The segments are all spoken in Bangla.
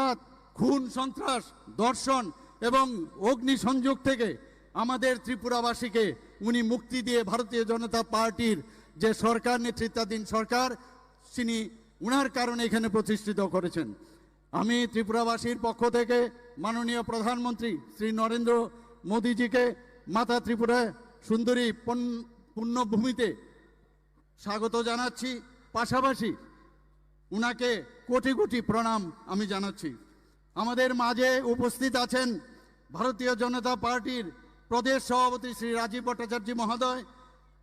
অর্থাৎ খুন, সন্ত্রাস, দর্শন এবং অগ্নিসংযোগ থেকে আমাদের ত্রিপুরাবাসীকে উনি মুক্তি দিয়ে ভারতীয় জনতা পার্টির যে সরকার, নেতৃত্বাধীন সরকার, তিনি উনার কারণে এখানে প্রতিষ্ঠিত করেছেন। আমি ত্রিপুরাবাসীর পক্ষ থেকে মাননীয় প্রধানমন্ত্রী শ্রী নরেন্দ্র মোদীজিকে মাতা ত্রিপুরা সুন্দরী পুণ্যভূমিতে স্বাগত জানাচ্ছি। পাশাপাশি উনাকে কোটি কোটি প্রণাম আমি জানাচ্ছি। আমাদের মাঝে উপস্থিত আছেন ভারতীয় জনতা পার্টির প্রদেশ সভাপতি শ্রী রাজীব ভট্টাচার্য মহোদয়,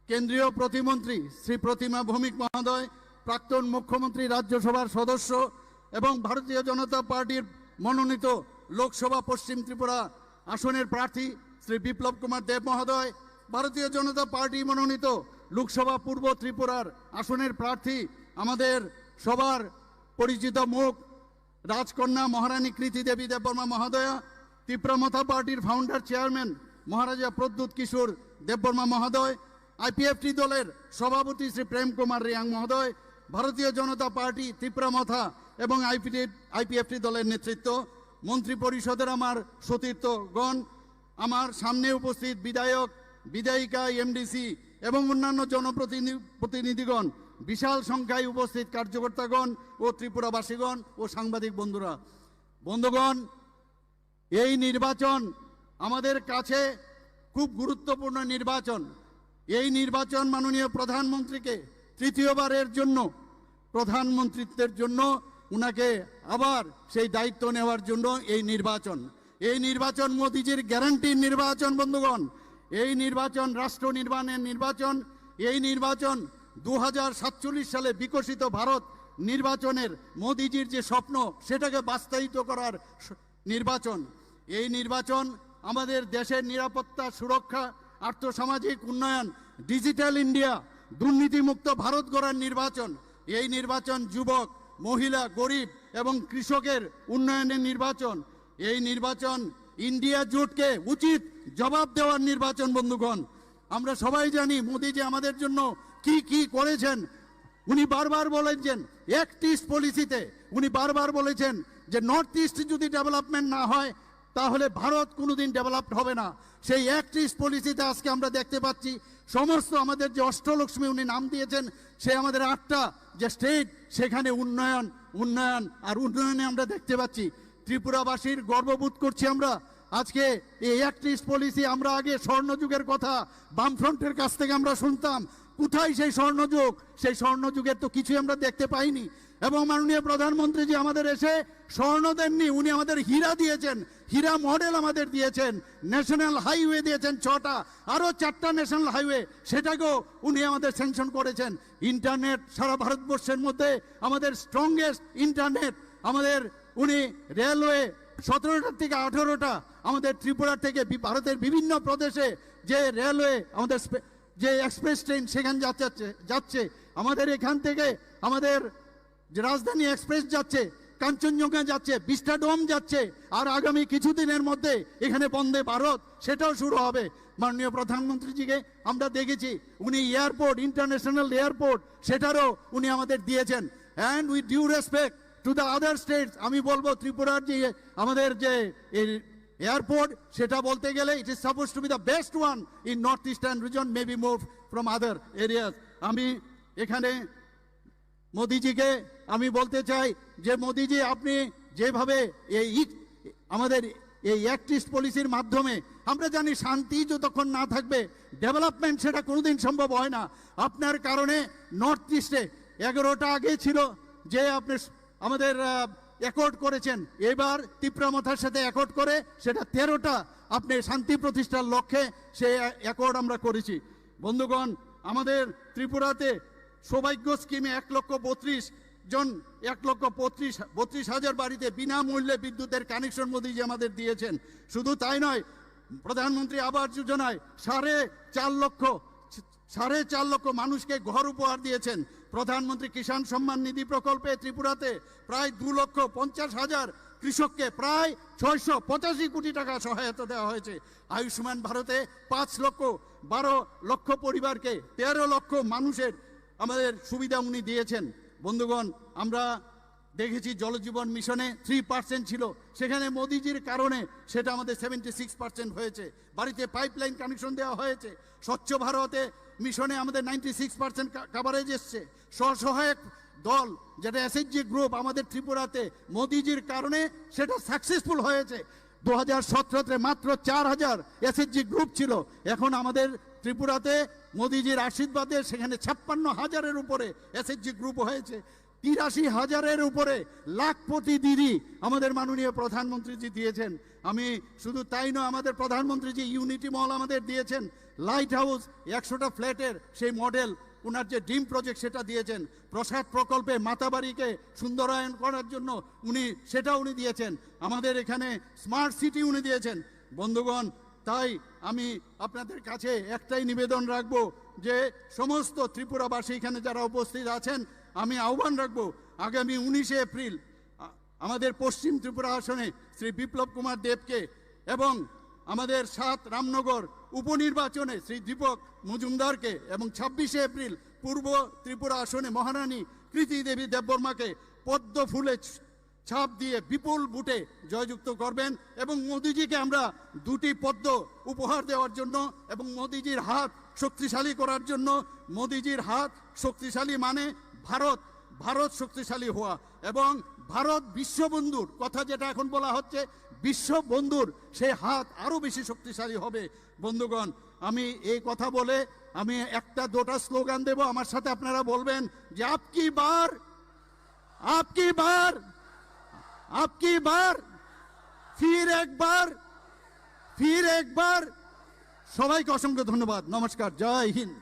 কেন্দ্রীয় প্রতিমন্ত্রী শ্রী প্রতিমা ভৌমিক মহোদয়, প্রাক্তন মুখ্যমন্ত্রী, রাজ্যসভার সদস্য এবং ভারতীয় জনতা পার্টির মনোনীত লোকসভা পশ্চিম ত্রিপুরা আসনের প্রার্থী শ্রী বিপ্লব কুমার দেব মহোদয়, ভারতীয় জনতা পার্টি মনোনীত লোকসভা পূর্ব ত্রিপুরার আসনের প্রার্থী আমাদের সবার পরিচিত মুখ রাজকন্যা মহারানী কৃতি দেবী দেববর্মা মহোদয়া, তীব্রমথা পার্টির ফাউন্ডার চেয়ারম্যান মহারাজা প্রদ্যুৎ কিশোর দেববর্মা মহোদয়, আইপিএফটি দলের সভাপতি শ্রী প্রেম কুমার রিয়াং মহোদয়, ভারতীয় জনতা পার্টি তীব্রমথা এবং আইপিএফটি দলের নেতৃত্ব, মন্ত্রী পরিষদের আমার সতীর্থগণ, আমার সামনে উপস্থিত বিধায়ক, বিধায়িকা, এমডিসি এবং অন্যান্য জনপ্রতিনিধিগণ, বিশাল সংখ্যায় উপস্থিত কার্যকর্তাগণ ও ত্রিপুরাবাসীগণ ও সাংবাদিক বন্ধুগণ, এই নির্বাচন আমাদের কাছে খুব গুরুত্বপূর্ণ নির্বাচন। এই নির্বাচন মাননীয় প্রধানমন্ত্রীকে তৃতীয়বারের জন্য প্রধানমন্ত্রিত্বের জন্য উনাকে আবার সেই দায়িত্ব নেওয়ার জন্য এই নির্বাচন মোদিজির গ্যারান্টির নির্বাচন। বন্ধুগণ, এই নির্বাচন রাষ্ট্র নির্মাণের নির্বাচন। এই নির্বাচন 2047 সালে বিকশিত ভারত নির্বাচনের মোদিজির যে স্বপ্ন সেটাকে বাস্তবায়িত করার নির্বাচন। এই নির্বাচন আমাদের দেশের নিরাপত্তা, সুরক্ষা, আর্থসামাজিক উন্নয়ন, ডিজিটাল ইন্ডিয়া, দুর্নীতিমুক্ত ভারত গড়ার নির্বাচন। এই নির্বাচন যুবক, মহিলা, গরিব এবং কৃষকের উন্নয়নের নির্বাচন। এই নির্বাচন ইন্ডিয়া জোটকে উচিত জবাব দেওয়ার নির্বাচন। বন্ধুগণ, আমরা সবাই জানি মোদিজি আমাদের জন্য কি কি করেছেন। উনি বারবার বলেছেন অ্যাক্ট ইস্ট পলিসিতে, উনি বারবার বলেছেন যে নর্থ ইস্ট যদি ডেভেলপমেন্ট না হয় তাহলে ভারত কোনোদিন ডেভেলপড হবে না। সেই অ্যাক্ট ইস্ট পলিসিতে আজকে আমরা দেখতে পাচ্ছি সমস্ত আমাদের যে অষ্টলক্ষ্মী উনি নাম দিয়েছেন, সে আমাদের 8টা যে স্টেট, সেখানে উন্নয়ন উন্নয়ন আর উন্নয়নে আমরা দেখতে পাচ্ছি। ত্রিপুরাবাসীর গর্ববোধ করছি আমরা আজকে এই অ্যাক্ট ইস্ট পলিসি। আমরা আগে স্বর্ণযুগের কথা বামফ্রন্টের কাছ থেকে আমরা শুনতাম, কোথায় সেই স্বর্ণযুগ? সেই স্বর্ণযুগের তো কিছুই আমরা দেখতে পাইনি। এবং মাননীয় প্রধানমন্ত্রী জি আমাদের এসে স্বর্ণ দেননি, উনি আমাদের হীরা দিয়েছেন, হীরা মডেল আমাদের দিয়েছেন, ন্যাশনাল হাইওয়ে দিয়েছেন 6টা, আরও 4টা ন্যাশনাল হাইওয়ে, সেটাকেও উনি আমাদের স্যাংশন করেছেন। ইন্টারনেট সারা ভারতবর্ষের মধ্যে আমাদের স্ট্রংগেস্ট ইন্টারনেট আমাদের উনি, রেলওয়ে 17টা থেকে 18টা, আমাদের ত্রিপুরা থেকে ভারতের বিভিন্ন প্রদেশে যে রেলওয়ে আমাদের যে এক্সপ্রেস ট্রেন সেখানে যাচ্ছে, আমাদের এখান থেকে আমাদের যে রাজধানী এক্সপ্রেস যাচ্ছে, কাঞ্চনজঙ্ঘা যাচ্ছে, বিস্টাডোম যাচ্ছে, আর আগামী কিছুদিনের মধ্যে এখানে বন্দে ভারত সেটাও শুরু হবে। মাননীয় প্রধানমন্ত্রীজিকে আমরা দেখেছি উনি এয়ারপোর্ট, ইন্টারন্যাশনাল এয়ারপোর্ট, সেটারও উনি আমাদের দিয়েছেন। And with due respect to the other states, আমি বলবো ত্রিপুরার যে আমাদের যে এয়ারপোর্ট, সেটা বলতে গেলে it is suppose two B the best one in north eastern reason, maybe move from other areas. আমি এখানে মোদিজিকে আমি বলতে চাই যে মোদিজি, আপনি যেভাবে আমাদের এই অ্যাক্ট ইস্ট পলিসির মাধ্যমে, আমরা জানি শান্তি যতক্ষণ না থাকবে ডেভেলপমেন্ট সেটা কোনোদিন সম্ভব হয় না। আপনার কারণে নর্থ ইস্টে 11টা আগে ছিল যে আপনি আমাদের অ্যাকর্ড করেছেন, এবার তীব্রমথার সাথে অ্যাকর্ড করে সেটা 13টা আপনি শান্তি প্রতিষ্ঠার লক্ষ্যে সে অ্যাকর্ড আমরা করেছি। বন্ধুগণ, আমাদের ত্রিপুরাতে সৌভাগ্য স্কিমে 1,32,000 বাড়িতে বিনামূল্যে বিদ্যুতের কানেকশন মোদিজি আমাদের দিয়েছেন। শুধু তাই নয়, প্রধানমন্ত্রী আবাস যোজনায় 4.5 লক্ষ মানুষকে ঘর উপহার দিয়েছেন। প্রধানমন্ত্রী কিষাণ সম্মান নিধি প্রকল্পে ত্রিপুরাতে প্রায় 2,50,000 কৃষককে প্রায় 685 কোটি টাকা সহায়তা দেওয়া হয়েছে। আয়ুষ্মান ভারতে 12 লক্ষ পরিবারকে 13 লক্ষ মানুষের আমাদের সুবিধা উনি দিয়েছেন। বন্ধুগণ, আমরা দেখেছি জলজীবন মিশনে 3% ছিল, সেখানে মোদিজির কারণে সেটা আমাদের 76% হয়েছে। বাড়িতে পাইপলাইন কানেকশন দেওয়া হয়েছে। স্বচ্ছ ভারতে মিশনে আমাদের 96% কাভারেজ এসছে। স্বসহায়ক দল যেটা এসএইচজি গ্রুপ আমাদের ত্রিপুরাতে মোদিজির কারণে সেটা সাকসেসফুল হয়েছে। 2017-তে মাত্র 4000 এসএইচজি গ্রুপ ছিল, এখন আমাদের ত্রিপুরাতে মোদিজির আশীর্বাদে সেখানে 56,000-এর উপরে এসএইচজি গ্রুপ হয়েছে। 83,000-এর উপরে লাখপতি দিদি আমাদের মাননীয় প্রধানমন্ত্রীজি দিয়েছেন। আমি শুধু তাই নয়, আমাদের প্রধানমন্ত্রীজি ইউনিটি মল আমাদের দিয়েছেন, লাইট হাউস 100টা ফ্ল্যাটের সেই মডেল ওনার যে ড্রিম প্রজেক্ট সেটা দিয়েছেন। প্রসাদ প্রকল্পে মাতাবাড়িকে সুন্দরায়ন করার জন্য উনি দিয়েছেন। আমাদের এখানে স্মার্ট সিটি উনি দিয়েছেন। বন্ধুগণ, তাই আমি আপনাদের কাছে একটাই নিবেদন রাখবো যে সমস্ত ত্রিপুরাবাসী এখানে যারা উপস্থিত আছেন, আমি আহ্বান রাখবো আগামী 19শে এপ্রিল আমাদের পশ্চিম ত্রিপুরা আসনে শ্রী বিপ্লব কুমার দেবকে এবং আমাদের 7 রামনগর উপনির্বাচনে শ্রী দীপক মজুমদারকে এবং 26শে এপ্রিল পূর্ব ত্রিপুরা আসনে মহারানী কৃতি দেবী দেববর্মাকে পদ্ম ফুলে ছাপ দিয়ে বিপুল ভোটে জয়যুক্ত করবেন এবং মোদিজিকে আমরা 2টি পদ্ম উপহার দেওয়ার জন্য এবং মোদিজির হাত শক্তিশালী করার জন্য। মোদিজির হাত শক্তিশালী মানে ভারত শক্তিশালী হওয়া এবং ভারত বিশ্ববন্ধুর কথা যেটা এখন বলা হচ্ছে, বিশ্ববন্ধুর সেই হাত আরো বেশি শক্তিশালী হবে। বন্ধুগণ, আমি এই কথা বলে আমি 1-2টা স্লোগান দেব, আমার সাথে আপনারা বলবেন যে আপকি বার ফির একবার। সবাইকে অসংখ্য ধন্যবাদ। নমস্কার, জয় হিন্দ।